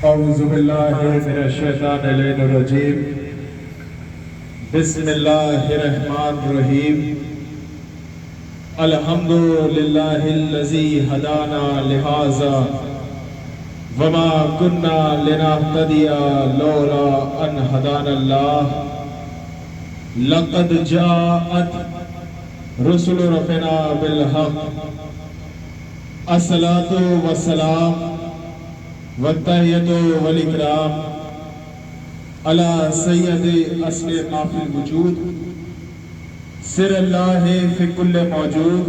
اعوذ باللہ من الشیطان الرجیم بسم اللہ الرحمن الرحیم الحمدللہ الذی ہدانا لہذا وما كنا لنهتدی لولا ان ہدانا اللہ لقد جاءت رسل ربنا بالحق الصلاة والسلام والتحیت والاکرام علی سید اصل ما فی الوجود سر اللہ فی کل موجود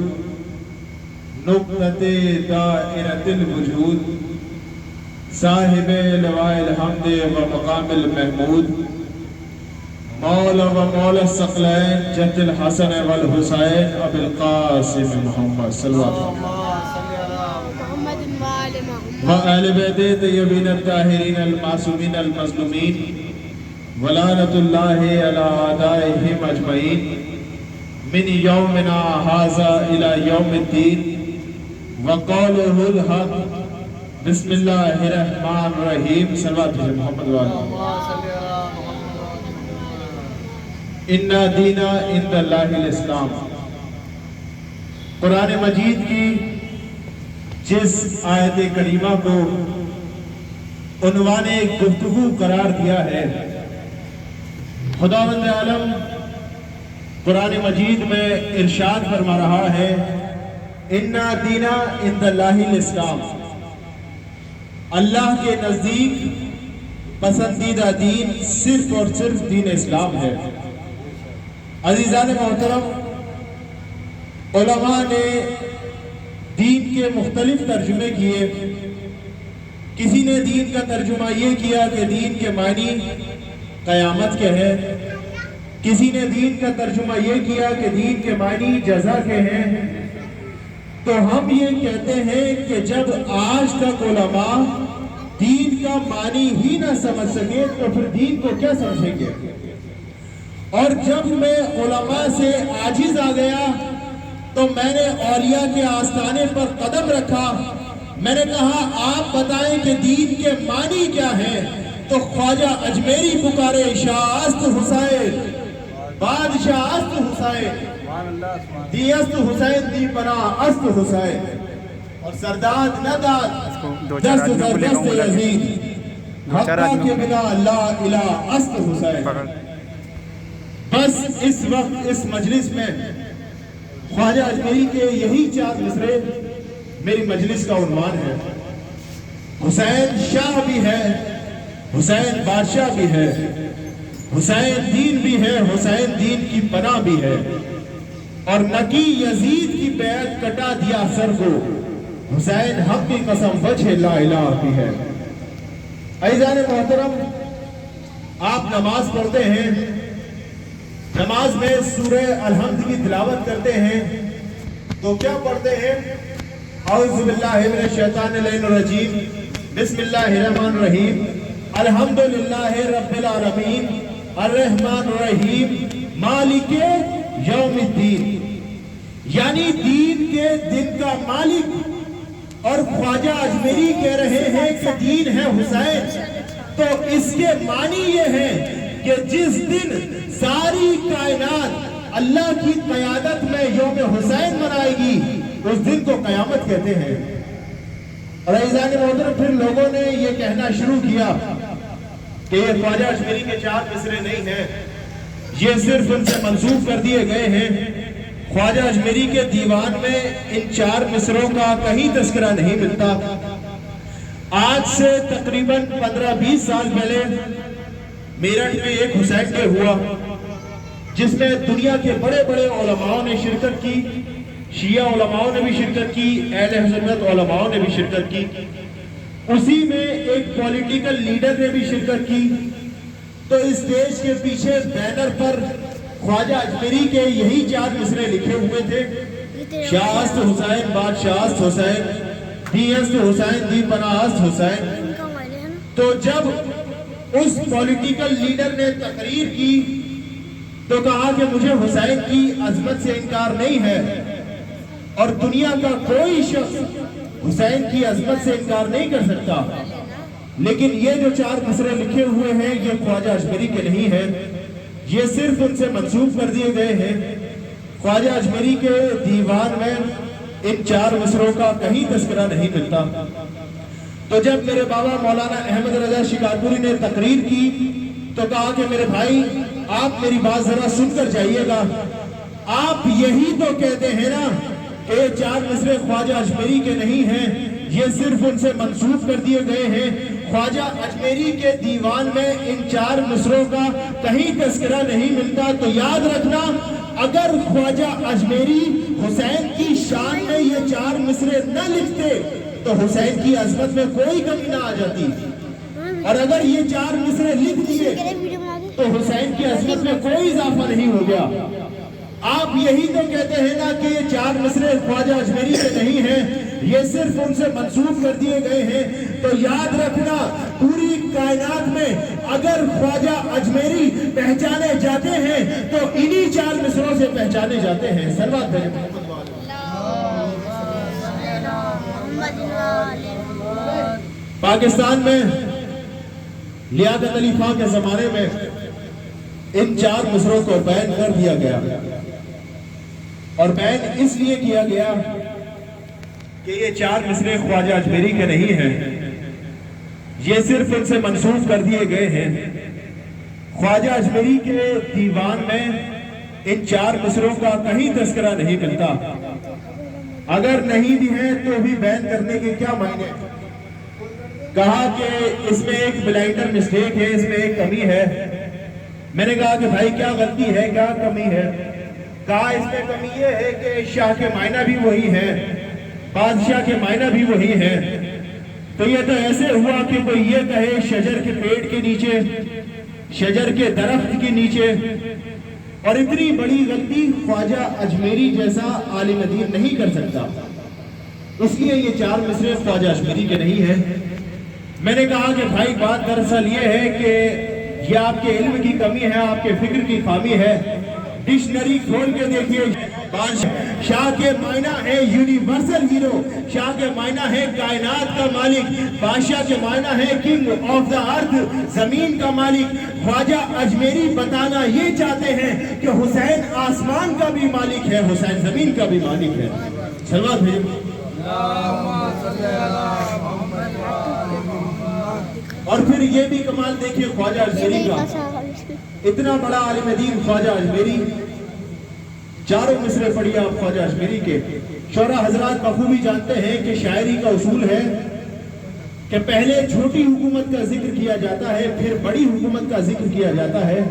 نقطۃ دائرۃ الوجود صاحب لواء الحمد و مقام المحمود مولا و مولا الثقلین جد الحسن والحسین ابی القاسم محمد صلی اللہ علیہ وسلم وآل بیت طیبین الطاہرین المعصومین المظلومین ولعنۃ اللہ علی اعدائہم اجمعین من یومنا ھذا الی یوم الدین وقولہ الحق بسم اللہ الرحمن الرحیم صلوات محمد ان دین عند اللہ الاسلام۔ قرآن مجید کی جس آیت کریمہ کو عنوان گفتگو قرار دیا ہے، خداوند عالم قرآن مجید میں ارشاد فرما رہا ہے ان دین عند اللہ الاسلام، اللہ کے نزدیک پسندیدہ دین صرف اور صرف دین اسلام ہے۔ عزیزان محترم، علماء نے دین کے مختلف ترجمے کیے۔ کسی نے دین کا ترجمہ یہ کیا کہ دین کے معنی قیامت کے ہیں، کسی نے دین کا ترجمہ یہ کیا کہ دین کے معنی جزا کے ہیں۔ تو ہم یہ کہتے ہیں کہ جب آج تک علماء دین کا معنی ہی نہ سمجھ سکے تو پھر دین کو کیا سمجھیں گے؟ اور جب میں علماء سے عاجز آ گیا تو میں نے اولیاء کے آستانے پر قدم رکھا، میں نے کہا آپ بتائیں کہ دین کے معنی کیا ہیں؟ تو خواجہ اجمیری پکارے شاہ است حسین بادشاہ است حسین دی است حسین دی پناہ است حسین اور سرداد نداد دست در دست یزید حقا کے بنا لا الہ است حسین۔ بس اس وقت اس مجلس میں خواجہ اجمیری کے یہی چار مصرے میری مجلس کا عنوان ہے۔ حسین شاہ بھی ہے، حسین بادشاہ بھی ہے، حسین دین بھی ہے، حسین دین کی پناہ بھی ہے، اور نکی یزید کی بیعت کٹا دیا سر کو، حسین حق کی قسم وجہ لا الہ کی ہے۔ عزیزان محترم، آپ نماز پڑھتے ہیں، نماز میں سورہ الحمد کی تلاوت کرتے ہیں تو کیا پڑھتے ہیں؟ اعوذ باللہ من الشیطان الرجیم بسم اللہ الرحمن الرحیم الحمدللہ رب العالمین الرحمن الرحیم مالک یوم الدین، یعنی دین کے دن کا مالک۔ اور خواجہ اجمیری کہہ رہے ہیں کہ دین ہے حسین، تو اس کے معنی یہ ہے کہ جس دن ساری کائنات اللہ کی قیادت میں یوم حسین منائے گی اس دن کو قیامت کہتے ہیں۔ اور عزیزان محترم، پھر لوگوں نے یہ کہنا شروع کیا کہ یہ خواجہ اجمیری کے چار مصرے نہیں ہیں، یہ صرف ان سے منسوخ کر دیے گئے ہیں۔ خواجہ اجمیری کے دیوان میں ان چار مصروں کا کہیں تذکرہ نہیں ملتا۔ آج سے تقریباً 15-20 سال پہلے میرٹھ میں ایک حسین ڈے ہوا جس میں دنیا کے بڑے بڑے علماء نے شرکت کی، شیعہ علماء نے بھی شرکت کی، اہل حضرت علماء نے بھی شرکت کی۔ اسی میں ایک پولیٹیکل لیڈر نے بھی شرکت کی۔ تو اس اسٹیج کے پیچھے بینر پر خواجہ اجمیری کے یہی چار مصرے لکھے ہوئے تھے، شاہ است حسین بادشاہ است حسین دی است حسین دی پناہ است حسین۔ تو جب اس پولیٹیکل لیڈر نے تقریر کی تو کہا کہ مجھے حسین کی عظمت سے انکار نہیں ہے اور دنیا کا کوئی شخص حسین کی عظمت سے انکار نہیں کر سکتا، لیکن یہ جو 4 مصرے لکھے ہوئے ہیں یہ خواجہ اجمیری کے نہیں ہیں، یہ صرف ان سے منسوب کر دیے گئے ہیں۔ خواجہ اجمیری کے دیوان میں ان 4 مصروں کا کہیں تذکرہ نہیں ملتا۔ تو جب میرے بابا مولانا احمد رضا شکارپوری نے تقریر کی تو کہا کہ میرے بھائی آپ میری بات ذرا سن کر جائیے گا، آپ یہی تو کہتے ہیں نا کہ یہ 4 مصرے خواجہ اجمیری کے نہیں ہیں، یہ صرف ان سے منسوب کر دیے گئے ہیں۔ خواجہ اجمیری کے دیوان میں ان 4 مصروں کا کہیں تذکرہ نہیں ملتا۔ تو یاد رکھنا، اگر خواجہ اجمیری حسین کی شان میں یہ 4 مصرے نہ لکھتے تو حسین کی عظمت میں کوئی کمی نہ آ جاتی، اور اگر یہ 4 مصرے لکھ دیے تو حسین کی عظمت میں کوئی اضافہ نہیں ہو گیا۔ آپ یہی تو کہتے ہیں نا کہ یہ 4 مصرے خواجہ اجمیری کے نہیں ہیں، یہ صرف ان سے منسوب کر دیے گئے ہیں۔ تو یاد رکھنا، پوری کائنات میں اگر خواجہ اجمیری پہچانے جاتے ہیں تو انہی 4 مصروں سے پہچانے جاتے ہیں۔ صلوات بھیجیں۔ پاکستان میں لیاقت علی خان کے زمانے میں ان 4 مصروں کو بین کر دیا گیا، اور بین اس لیے کیا گیا کہ یہ 4 مصرے خواجہ اجمیری کے نہیں ہیں، یہ صرف ان سے منسوب کر دیے گئے ہیں۔ خواجہ اجمیری کے دیوان میں ان 4 مصروں کا کہیں تذکرہ نہیں ملتا، اگر نہیں بھی ہیں تو بھی بین کرنے کے کیا معنی؟ کہا کہ اس میں ایک بلائنڈر مسٹیک ہے، اس میں ایک کمی ہے۔ میں نے کہا کہ بھائی کیا غلطی ہے، کیا کمی ہے؟ کہا اس میں کمی یہ ہے کہ شاہ کے معنی بھی وہی ہے، بادشاہ کے معنی بھی وہی ہے۔ تو یہ تو ایسے ہوا کہ کوئی یہ کہے شجر کے پیڑ کے نیچے، شجر کے درخت کے نیچے، اور اتنی بڑی غلطی خواجہ اجمیری جیسا عالم دین نہیں کر سکتا، اس لیے یہ 4 مصرے خواجہ اجمیری کے نہیں ہیں۔ میں نے کہا کہ بھائی بات دراصل یہ ہے کہ یہ آپ کے علم کی کمی ہے، آپ کے فکر کی خامی ہے۔ ڈکشنری کھول کے دیکھیے، شاہ کے معنی ہے یونیورسل ہیرو، شاہ کے معنی ہے کائنات کا مالک، بادشاہ کے معنی ہے کنگ آف دا ارتھ، زمین کا مالک۔ خواجہ اجمیری بتانا یہ چاہتے ہیں کہ حسین آسمان کا بھی مالک ہے، حسین زمین کا بھی مالک ہے۔ صلوات بھیجو۔ اور پھر یہ بھی کمال دیکھیے خواجہ اجمیری کا، اتنا بڑا عالم دین خواجہ اجمیری، 4 مصرے پڑھیے آپ خواجہ اجمیری کے۔ شعراء حضرات بخوبی جانتے ہیں کہ شاعری کا اصول ہے کہ پہلے چھوٹی حکومت کا ذکر کیا جاتا ہے، پھر بڑی حکومت کا ذکر کیا جاتا ہے۔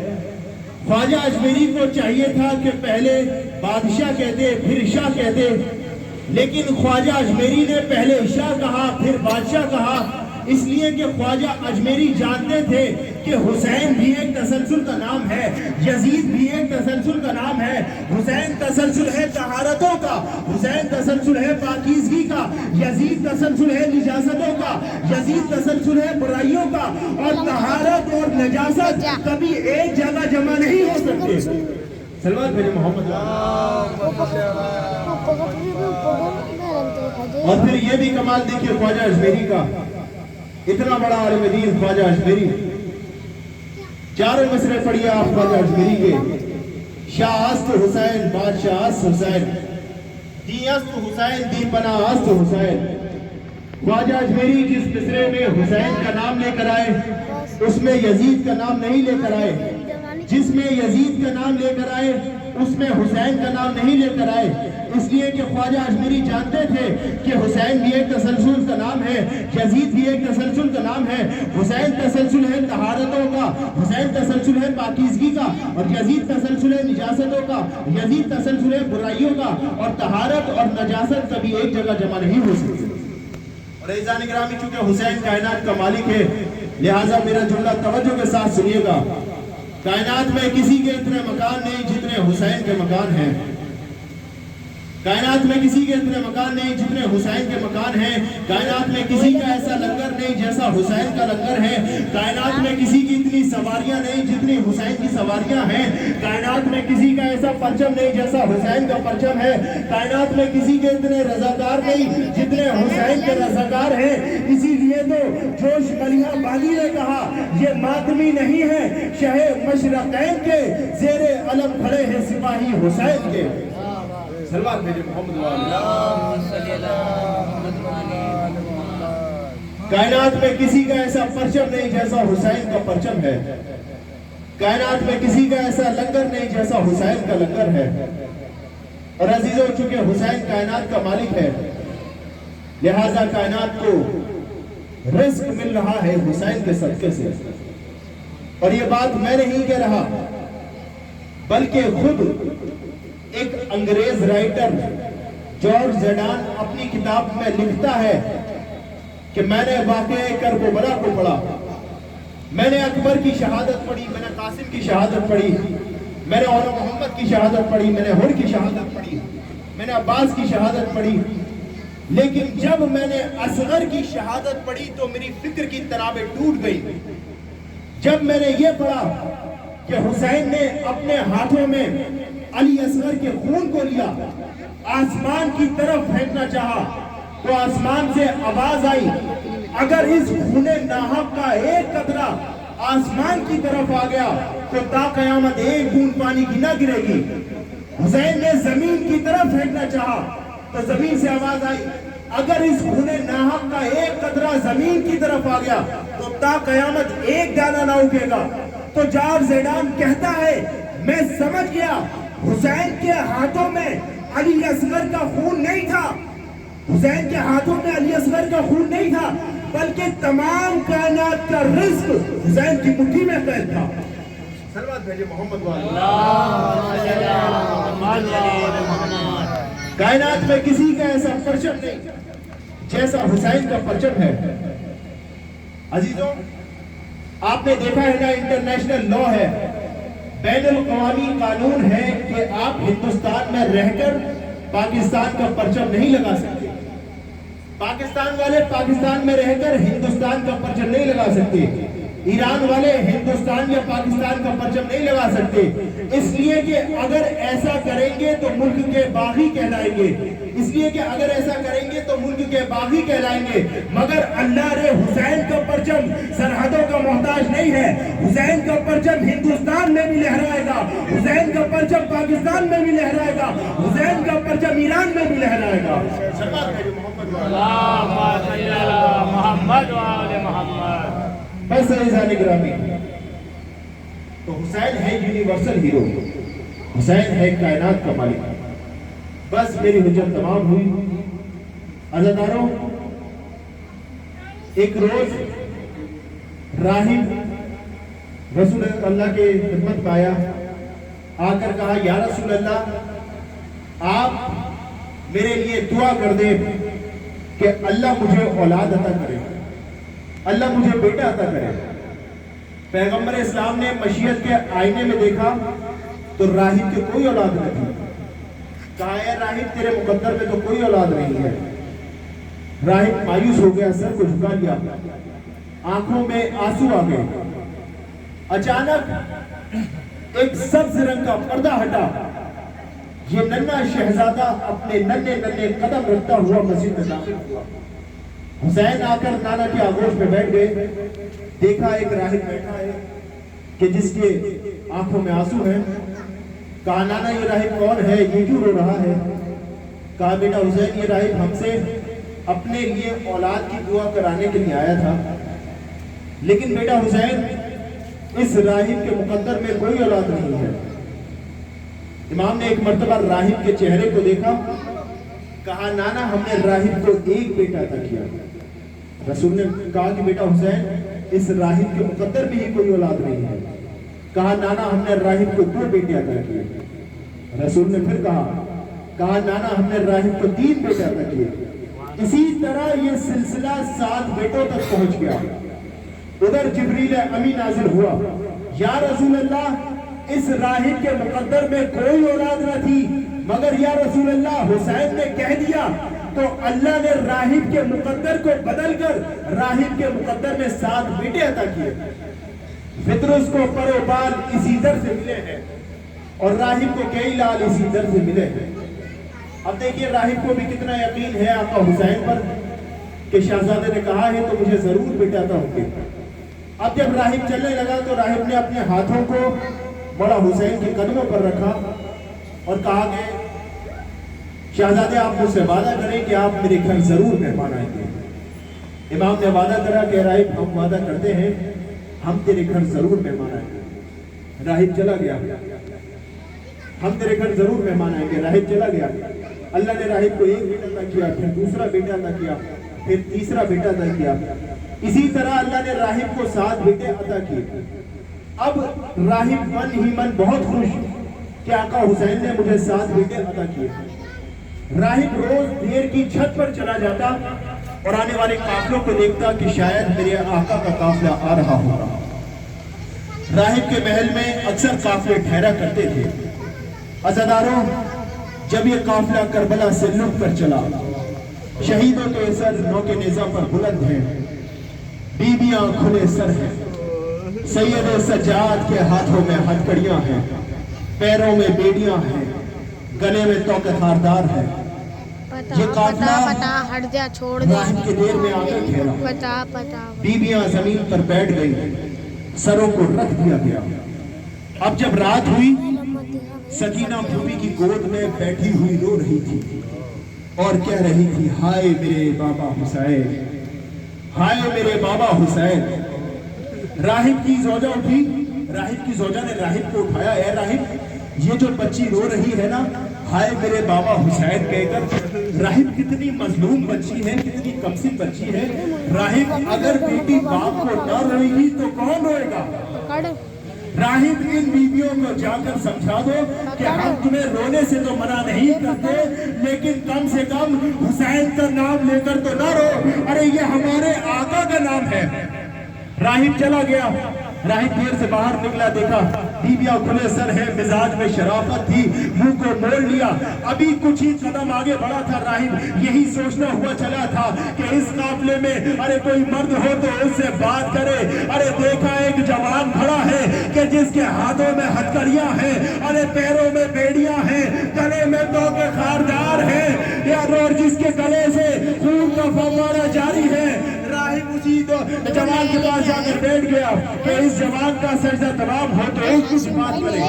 خواجہ اجمیری کو چاہیے تھا کہ پہلے بادشاہ کہتے پھر شاہ کہتے، لیکن خواجہ اجمیری نے پہلے شاہ کہا پھر بادشاہ کہا، اس لیے کہ خواجہ اجمیری جانتے تھے کہ حسین بھی ایک تسلسل کا نام ہے، یزید بھی ایک تسلسل کا نام ہے۔ حسین تسلسل ہے طہارتوں کا، حسین تسلسل ہے پاکیزگی کا، یزید تسلسل ہے نجاستوں کا، یزید تسلسل ہے برائیوں کا، اور طہارت اور نجاست کبھی ایک جگہ جمع نہیں ہو سکتے۔ سلوات بھیجے محمد۔ اور پھر یہ بھی کمال دیکھیے خواجہ اجمیری کا، اتنا بڑا عالم دین خواجہ اجمیری، 4 مصرے پڑھیے آپ خواجہ اجمیری کے۔ شاہ است حسین بادشاہ است حسین، دی است حسین دی پناہ است حسین۔ خواجہ اجمیری جس مصرے میں حسین کا نام لے کر آئے اس میں یزید کا نام نہیں لے کر آئے، جس میں یزید کا نام لے کر آئے اس میں حسین کا نام نہیں لے کر آئے، اس لیے کہ خواجہ اجمیری جانتے تھے کہ حسین بھی ایک تسلسل کا نام ہے، یزید بھی ایک تسلسل کا نام ہے۔ حسین تسلسل ہے طہارتوں کا، حسین تسلسل ہے پاکیزگی کا، اور یزید تسلسل ہے نجاستوں کا، یزید تسلسل ہے برائیوں کا، اور طہارت اور نجاست کبھی ایک جگہ جمع نہیں ہو سکتی۔ اور عزیزان گرامی، چونکہ حسین کائنات کا مالک ہے، لہٰذا میرا جملہ توجہ کے ساتھ سنیے گا۔ کائنات میں کسی کے اتنے مکان نہیں جتنے حسین کے مکان ہیں۔ کائنات میں کسی کے اتنے مکان نہیں جتنے حسین کے مکان ہیں. کائنات میں کسی کا ایسا لنگر نہیں جیسا حسین کا لنگر ہے. کائنات میں کسی کی اتنی سواریاں نہیں جتنی حسین کی سواریاں ہیں. کائنات میں کسی کا ایسا پرچم نہیں جیسا حسین کا پرچم ہے. کائنات میں کسی کے اتنے رضاکار نہیں جتنے حسین کے رضاکار ہیں. اسی لیے تو جوش ملیحہ بانی نے کہا یہ ماتمی نہیں ہے شہ مشرقین کے، زیر علم کھڑے ہیں سپاہی حسین کے. سلوات بھیجے محمد کائنات میں کسی کا ایسا پرچم نہیں جیسا حسین کا پرچم ہے. کائنات میں کسی کا ایسا لنگر نہیں جیسا حسین کا لنگر ہے. اور عزیزوں، چونکہ حسین کائنات کا مالک ہے لہذا کائنات کو رزق مل رہا ہے حسین کے صدقے سے. اور یہ بات میں نہیں کہہ رہا بلکہ خود ایک انگریز رائٹر جارج زیڈان اپنی کتاب میں لکھتا ہے کہ میں نے واقعہ کربلا کو پڑھا، میں نے اکبر کی شہادت پڑھی، میں نے قاسم کی شہادت پڑھی، میں نے اولا محمد کی شہادت پڑھی، میں نے ہر کی شہادت پڑھی، میں نے عباس کی شہادت پڑھی. لیکن جب میں نے اصغر کی شہادت پڑھی تو میری فکر کی تنابیں ٹوٹ گئی. جب میں نے یہ پڑھا کہ حسین نے اپنے ہاتھوں میں علی اصغر کے خون کو لیا، آسمان کی طرف پھینکنا چاہا تو آسمان سے آواز آئی اگر اس خون ناحق کا ایک قطرہ آسمان کی طرف آ گیا تو تا قیامت ایک بوند پانی کی نہ گرے گی. حسین نے زمین کی طرف پھینکنا چاہا تو زمین سے آواز آئی اگر اس خون ناحق کا ایک قطرہ زمین کی طرف آ گیا تو تا قیامت ایک دانہ نہ اگے گا. تو جارج زیڈان کہتا ہے میں سمجھ گیا حسین کے ہاتھوں میں علی اصغر کا خون نہیں تھا، حسین کے ہاتھوں میں علی اصغر کا خون نہیں تھا بلکہ تمام کائنات کا رزق حسین کی مٹھی میں قید تھا. سلوات بھیجے محمد کائنات میں کسی کا ایسا پرچم نہیں جیسا حسین کا پرچم ہے. عزیزوں، آپ نے دیکھا ہے نا انٹرنیشنل لا ہے، بین الاقوامی قانون ہے کہ آپ ہندوستان میں رہ کر پاکستان کا پرچم نہیں لگا سکتے. پاکستان والے پاکستان میں رہ کر ہندوستان کا پرچم نہیں لگا سکتے. ایران والے ہندوستان یا پاکستان کا پرچم نہیں لگا سکتے، اس لیے کہ اگر ایسا کریں گے تو ملک کے باغی کہلائیں گے، اس لیے کہ اگر ایسا کریں گے تو ملک کے باغی کہلائیں گے. مگر اللہ رے حسین کا پرچم سرحدوں کا محتاج نہیں ہے. حسین کا پرچم ہندوستان میں بھی لہرائے گا، حسین کا پرچم پاکستان میں بھی لہرائے گا، حسین کا پرچم ایران میں بھی لہرائے گا. محمد محمد بس عزیزان گرامی، تو حسین ہے یونیورسل ہیرو، حسین ہے کائنات کا مالک. بس میری حجت تمام ہوئی. عزاداروں، ایک روز راہب رسول اللہ کے خدمت میں آیا، آ کر کہا یا رسول اللہ آپ میرے لیے دعا کر دیں کہ اللہ مجھے اولاد عطا کرے، اللہ مجھے بیٹا عطا کرے. پیغمبر اسلام نے مشیت کے آئینے میں دیکھا تو راہب کی کوئی اولاد نہ تھی. کہا اے راہب تیرے مقدر میں تو کوئی اولاد نہیں ہے. راہب مایوس ہو گیا، سر کو جھکا لیا، آنکھوں میں آنسو آ گئے. اچانک ایک سبز رنگ کا پردہ ہٹا. یہ ننھا شہزادہ اپنے ننھے ننھے قدم رکھتا ہوا مسجد میں داخل ہوا. حسین آ کر نانا کی آغوش میں بیٹھ گئے. دیکھا ایک راہب بیٹھا ہے کہ جس کے آنکھوں میں آنسو ہیں. کہا نانا یہ راہب کون ہے، یہ کیوں رو رہا ہے؟ کہا بیٹا حسین یہ راہب ہم سے اپنے لیے اولاد کی دعا کرانے کے لیے آیا تھا، لیکن بیٹا حسین اس راہب کے مقدر میں کوئی اولاد نہیں ہے. امام نے ایک مرتبہ راہب کے چہرے کو دیکھا، کہا نانا ہم نے راہب کو ایک بیٹا عطا کیا. رسول نے کہا کہ بیٹا حسین اس راہب کے مقدر میں ہی کوئی اولاد نہیں ہے. کہا نانا ہم نے راہب کو 2 بیٹے عطا کیے. رسول نے پھر کہا نانا ہم نے راہب کو 3 بیٹے عطا کیے. اسی طرح یہ سلسلہ 7 بیٹوں تک پہنچ گیا. ادھر جبریل امی نازل ہوا، یا رسول اللہ اس راہب کے مقدر میں کوئی اولاد نہ تھی، مگر یا رسول اللہ حسین نے کہہ دیا تو اللہ نے راہب کے مقدر کو بدل کر راہب کے مقدر میں 7 بیٹے عطا کیے. فطرس کو پروپال اسی در سے ملے ہیں اور راہب کو کئی لال اسی در سے ملے ہیں. اب دیکھیے راہب کو بھی کتنا یقین ہے آقا حسین پر کہ شہزادے نے کہا ہے تو مجھے ضرور بیٹا عطا ہوں گے. اب جب راہب چلنے لگا تو راہب نے اپنے ہاتھوں کو بڑا حسین کے قدموں پر رکھا اور کہا کہ شہزادے آپ مجھ سے وعدہ کریں کہ آپ میرے گھر ضرور مہمان آئیں گے. امام نے وعدہ کرا کہ راہب ہم وعدہ کرتے ہیں ہم تیرے گھر ضرور مہمان آئیں گے. راہب چلا گیا. ہم تیرے گھر ضرور مہمان آئیں گے. راہب چلا گیا. اللہ نے راہب کو ایک بیٹا عطا کیا, پھر دوسرا بیٹا عطا کیا, پھر تیسرا بیٹا عطا کیا. اسی طرح اللہ نے راہب کو 7 بیٹے عطا کیے. اب راہب من ہی من بہت خوش کہ آقا حسین نے مجھے 7 بیٹے عطا کیے. راہب روز دیر کی چھت پر چلا جاتا اور آنے والے قافلوں کو دیکھتا کہ شاید میرے آقا کا قافلہ آ رہا ہوگا. راہب کے محل میں اکثر قافلے ٹھہرا کرتے تھے. عزاداروں, جب یہ قافلہ کربلا سے لٹ کر چلا, شہیدوں کے سر نوکے نیزہ پر بلند ہیں, بیویاں کھلے سر ہیں, سید سجاد کے ہاتھوں میں ہتھکڑیاں ہیں, پیروں میں بیڑیاں ہیں, گلے میں توقع خاردار ہے. یہ قافلہ راہب کے دیر میں آ کر ٹھہرا. بیویاں زمین پر بیٹھ گئی, سروں کو رکھ دیا گیا. اب جب رات ہوئی, سکینہ پھوپھی کی گود میں بیٹھی ہوئی رو رہی تھی اور کہہ رہی تھی ہائے میرے بابا حسین, ہائے میرے بابا حسین. راہب کی زوجہ اٹھی. راہب کی زوجہ نے راہب کو اٹھایا, اے راہب یہ جو بچی رو رہی ہے نا, ہائے میرے بابا حسین کہہ کر. راہب کتنی مظلوم بچی ہے, کتنی کمسن بچی ہے. راہب اگر بیٹی باپ کو نہ روئے گی تو کون روئے گا؟ راہب ان بیویوں کو جا کر سمجھا دو کہ ہم تمہیں رونے سے تو منع نہیں کرتے, لیکن کم سے کم حسین کا نام لے کر تو نہ رو. ارے یہ ہمارے آقا کا نام ہے. راہب چلا گیا. راہب دیر سے باہر نکلا, دیکھا بیویاں کھلے سر ہیں, مزاج میں شرافت تھی, منہ کو موڑ لیا. ابھی کچھ ہی قدم آگے بڑھا تھا راہب یہی سوچنا ہوا چلا تھا کہ اس قافلے میں ارے کوئی مرد ہو تو اس سے بات کرے. ارے دیکھا ایک جوان کھڑا ہے کہ جس کے ہاتھوں میں ہتھکڑیاں ہیں, ارے پیروں میں بیڑیاں ہیں, گلے میں توقع خاردار ہے, اور جس کے گلے سے خون کا فوارہ جاری ہے. راہب اسی جوان کے پاس جا کر بیٹھ گیا کہ اس جوان کا سجدہ تمام ہو تو ایک کچھ بات کرے.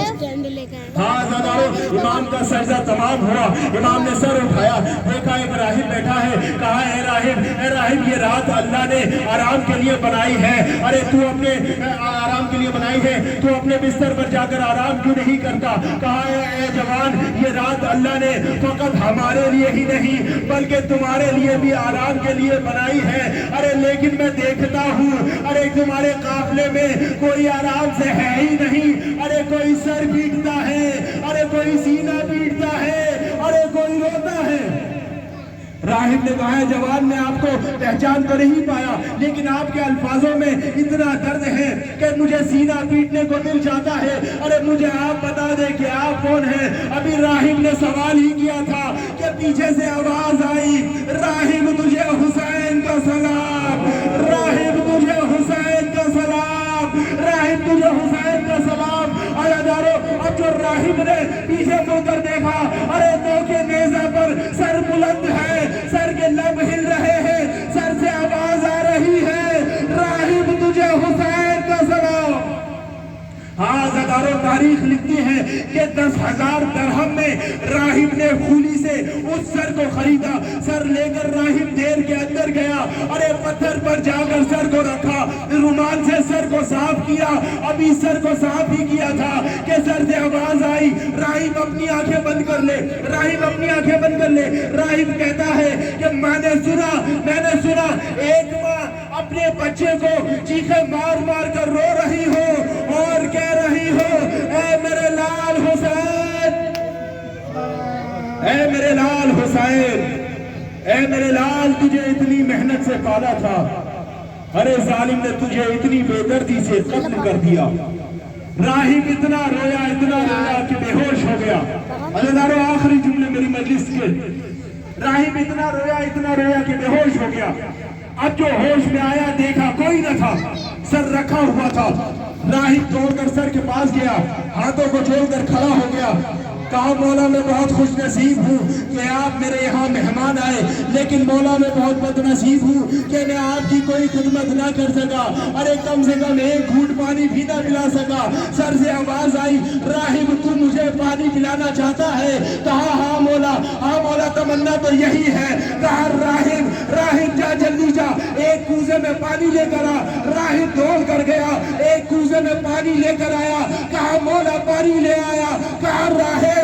ہاں عزاداروں, امام کا سجدہ تمام ہوا. امام نے سر اٹھایا, دیکھا ایک راہب بیٹھا ہے. کہا اے راہب یہ رات اللہ نے آرام کے لیے بنائی ہے. ارے تو اپنے آرام کے لیے بنائی ہے, تو اپنے بستر پر جا کر آرام کیوں نہیں کرتا؟ کہا اے جوان یہ رات اللہ نے فقط ہمارے لیے ہی نہیں بلکہ تمہارے لیے بھی آرام کے لیے بنائی ہے. ارے لیکن میں دیکھتا ہوں ارے تمہارے قافلے میں کوئی آرام سے ہے ہی نہیں. ارے کوئی سر پیٹتا ہے, ارے کوئی سینہ پیٹتا ہے, ارے کوئی روتا ہے. راہب نے کہا ہے جوان میں آپ کو پہچان تو نہیں پایا, لیکن آپ کے الفاظوں میں اتنا درد ہے کہ مجھے سینہ پیٹنے کو مل جاتا ہے. ارے مجھے آپ بتا دیں کہ آپ کون ہیں. ابھی راہب نے سوال ہی کیا تھا کہ پیچھے سے آواز آئی, راہب تجھے حسین کا سلام, راہب تجھے حسین کا سلام, راہب تجھے حسین کا سلام. اب جو راہب نے پیچھے مڑ کر دیکھا, ارے نوکے نیزہ پر سر بلند ہے, سر کے لب ہل رہے ہیں, سر سے آواز آ رہی ہے, راہب تجھے حسین کا سلام. ہاں عزاداروں, تاریخ لکھتی ہے کہ 10,000 درہم میں راہب نے خولی سے اس سر کو خریدا. سر لے کر راہب دیر کے اندر گیا, ارے پتھر پر جا کر سر کو رکھا, رومال سے سر کو صاف کیا. ابھی سر کو صاف ہی کیا تھا کہ سر سے آواز آئی, راہب اپنی آنکھیں بند کر لے, راہب اپنی آنکھیں بند کر لے. راہب کہتا ہے کہ میں نے سنا ایک ماں اپنے بچے کو چیخے مار مار کر رو رہی ہو اور کہہ رہی ہو اے میرے لال حسین, اے میرے لال حسین, اے میرے لال تجھے اتنی محنت سے پالا تھا, ارے ظالم نے تجھے اتنی بے دردی سے قتل کر دیا. راہب اتنا رویا کہ بے ہوش ہو گیا. عزیزانو آخری مجلس کے راہب اتنا رویا کہ بے ہوش ہو گیا. اب جو ہوش میں آیا دیکھا کوئی نہ تھا, سر رکھا ہوا تھا. راہب دوڑ کر سر کے پاس گیا, ہاتھوں کو جوڑ کر کھڑا ہو گیا. کہا مولا میں بہت خوش نصیب ہوں کہ آپ میرے یہاں مہمان آئے, لیکن مولا میں بہت بد نصیب ہوں کہ میں آپ کی کوئی خدمت نہ کر سکا. ارے کم سے کم ایک گھونٹ پانی بھی نہ پلا سکا. سر سے آواز آئی, راہب تو مجھے پانی پلانا چاہتا ہے؟ کہا ہاں مولا تمنا تو یہی ہے. کہا راہب جا جلدی جا, ایک کوزے میں پانی لے کر آ. راہب دوڑ کر گیا, ایک کوزے میں پانی لے کر آیا. کہا مولا پانی لے آیا. کہا راہب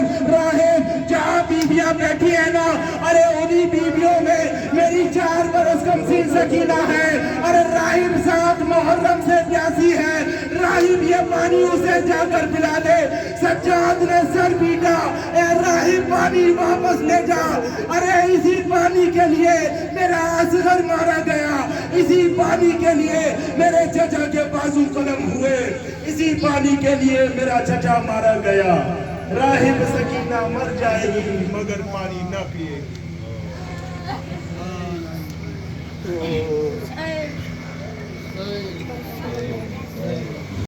جہاں بیویاں بیٹھی ہیں نا, ارے انہی بیویوں میں میری 4 برس کمسین سکینہ ہے. ارے راہب 7 محرم سے پیاسی ہے. راہب یہ پانی اسے جا کر پلا دے. سجاد نے سر پیٹا, اے راہب پانی واپس لے جا. ارے اسی پانی کے لیے میرا اصغر مارا گیا, اسی پانی کے لیے میرے چچا کے بازو قلم ہوئے, اسی پانی کے لیے میرا چچا مارا گیا. راہب سکینہ مر جائے گی مگر پانی نہ پیے گی.